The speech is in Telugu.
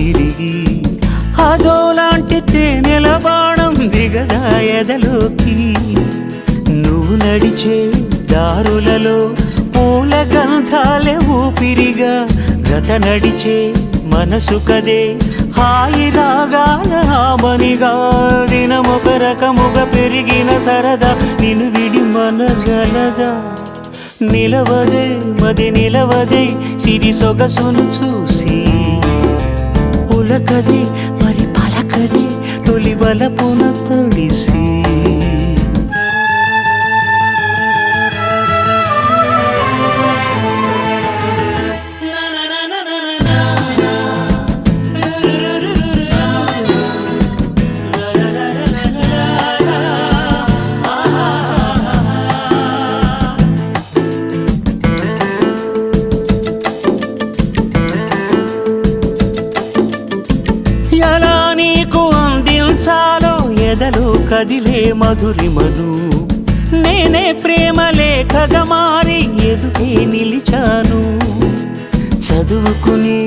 తిరిగి అదోలాంటి తేనెల బాణం దిగదా ఎదలోకి నువ్వు నడిచే దారులలో పూల గంధాలే ఊపిరిగా గత నడిచే మనసు కదే హాయి రాగాల ఆమనిగా దినమొక రకముగా పెరిగిన సరదా నిన్ను విడి మనగలదా నిలవదే మది నిలవదే సిరి సొగసును చూసి పులకదే మరి పలకదే తొలి వలపున తడిసి ఎలా నీకు అందించాలో ఎదలో కదిలే మధురిమను నేనే ప్రేమ లేఖగా మారి ఎదుటే నిలిచాను చదువుకుని